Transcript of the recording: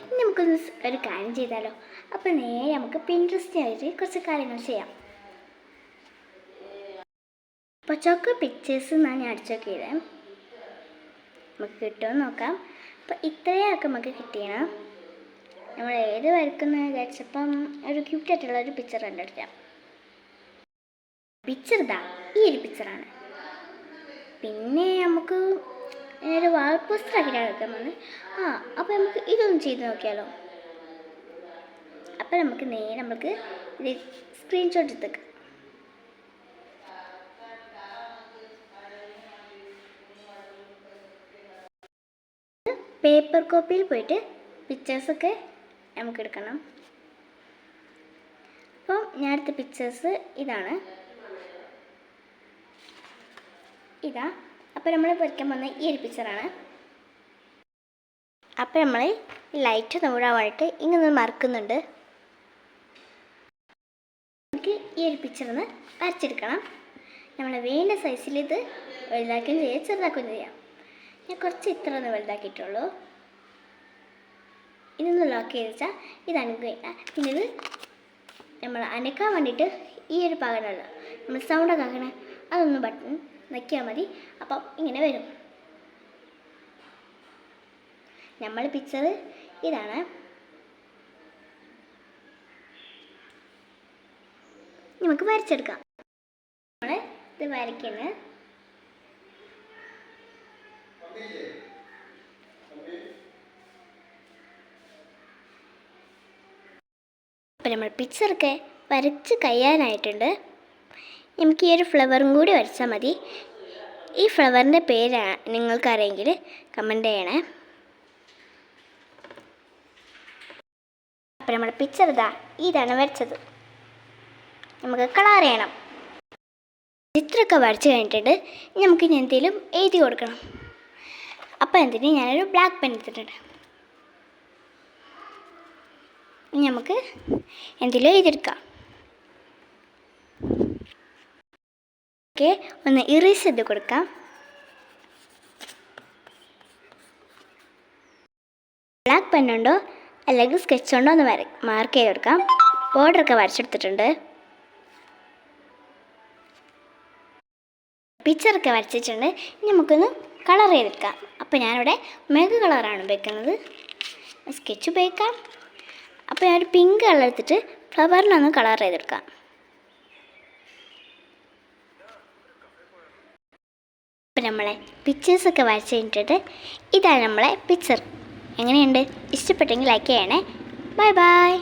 ഇനി നമുക്കൊന്ന് ഒരു കാര്യം ചെയ്താലോ. അപ്പോൾ നേരെ നമുക്ക് പിൻട്രസ്റ്റായിട്ട് കുറച്ച് കാര്യങ്ങൾ ചെയ്യാം. അപ്പോൾ ചൊക്കെ പിക്ചേഴ്സ് എന്നാണ് ഞാൻ അടിച്ചു നോക്കിയത്. നമുക്ക് കിട്ടുമെന്ന് നോക്കാം. അപ്പോൾ ഇത്രയൊക്കെ നമുക്ക് കിട്ടിയാണ്. നമ്മൾ ഏത് വരയ്ക്കുന്നത് വിചാരിച്ചപ്പം ഒരു ക്യൂട്ടായിട്ടുള്ള ഒരു പിക്ചർ കണ്ടെടുക്കാം. പിക്ചർ ഇതാ, ഈ ഒരു പിക്ചറാണ്. പിന്നെ നമുക്ക് ഒരു വാൾ പോസ്റ്റർ ആക്കിയിട്ടാണ് എടുക്കാൻ വന്നത്. അപ്പോൾ നമുക്ക് ഇതൊന്ന് ചെയ്ത് നോക്കിയാലോ. അപ്പോൾ നമുക്ക് ഇത് സ്ക്രീൻഷോട്ട് എടുത്തേക്കാം. പേപ്പർ കോപ്പിയിൽ പോയിട്ട് പിക്ചേഴ്സൊക്കെ നമുക്ക് എടുക്കണം. അപ്പോൾ ഞാൻ എടുത്ത പിക്ചേഴ്സ് ഇതാണ്. അപ്പോൾ നമ്മൾ വരയ്ക്കാൻ പോകുന്ന ഈ ഒരു പിക്ചറാണ്. അപ്പോൾ നമ്മൾ ലൈറ്റ് നൂടാവായിട്ട് ഇങ്ങനെ മറക്കുന്നുണ്ട്. നമുക്ക് ഈ ഒരു പിക്ചറിന്ന് വരച്ചെടുക്കണം. നമ്മൾ വേണ്ട സൈസിൽ ഇത് വലുതാക്കുകയും ചെയ്യാം, ചെറുതാക്കുകയും ചെയ്യാം. ഞാൻ കുറച്ച് ഇത്ര ഒന്ന് വലുതാക്കിയിട്ടുള്ളൂ. ഇതൊന്ന് ലോക്ക് ചെയ്ത് വെച്ചാൽ ഇത് അനക്കുകയില്ല. പിന്നെ ഇത് നമ്മൾ അനക്കാൻ വേണ്ടിയിട്ട് ഈ ഒരു ഭാഗമല്ലോ നമ്മൾ സൗണ്ടൊക്കെ ആക്കണേ, അതൊന്ന് ബട്ടൺ നക്കിയാൽ മതി. അപ്പം ഇങ്ങനെ വരും. നമ്മൾ പിക്ചർ ഇതാണ്. നമുക്ക് വരച്ചെടുക്കാം. നമ്മൾ ഇത് വരയ്ക്കുന്നത് അപ്പം നമ്മൾ പിക്ചറൊക്കെ വരച്ച് കഴിയാനായിട്ടുണ്ട്. നമുക്ക് ഈ ഒരു ഫ്ലവറും കൂടി വരച്ചാൽ മതി. ഈ ഫ്ലവറിൻ്റെ പേര് നിങ്ങൾക്കറിയെങ്കിൽ കമൻറ്റ് ചെയ്യണേ. അപ്പം നമ്മുടെ പിക്ചർ ഇതാണ് വരച്ചത്. നമുക്ക് കളർ ചെയ്യണം. ചിത്രമൊക്കെ വരച്ച് കഴിഞ്ഞിട്ടുണ്ട്. നമുക്ക് ഇനി എന്തെങ്കിലും എഴുതി കൊടുക്കണം. അപ്പോൾ എന്തിന് ഞാനൊരു ബ്ലാക്ക് പെൻ എടുത്തിട്ടുണ്ട്. ഇനി നമുക്ക് എന്തെങ്കിലും എഴുതിയെടുക്കാം. ഓക്കെ, ഒന്ന് ഇറേസ് ചെയ്ത് കൊടുക്കാം. ബ്ലാക്ക് പെന്നുണ്ടോ അല്ലെങ്കിൽ സ്കെച്ച് ഉണ്ടോ ഒന്ന് മാർക്ക് ചെയ്ത് കൊടുക്കാം. ബോർഡറൊക്കെ വരച്ചെടുത്തിട്ടുണ്ട്. പിക്ചറൊക്കെ വരച്ചിട്ടുണ്ട്. ഇനി നമുക്കൊന്ന് കളർ ചെയ്തെടുക്കാം. അപ്പോൾ ഞാനിവിടെ മെഗ് കളറാണ് ഉപയോഗിക്കുന്നത്. സ്കെച്ച് ഉപയോഗിക്കാം. അപ്പോൾ ഞാനൊരു പിങ്ക് കളർ എടുത്തിട്ട് ഫ്ലവറിനൊന്ന് കളർ ചെയ്തെടുക്കാം. അപ്പോൾ നമ്മളെ പിക്ചേഴ്സൊക്കെ വരച്ച് കഴിഞ്ഞിട്ട് ഇതാണ് നമ്മളെ പിക്ചർ. എങ്ങനെയുണ്ട്? ഇഷ്ടപ്പെട്ടെങ്കിൽ ലൈക്ക് ചെയ്യണേ. Bye bye.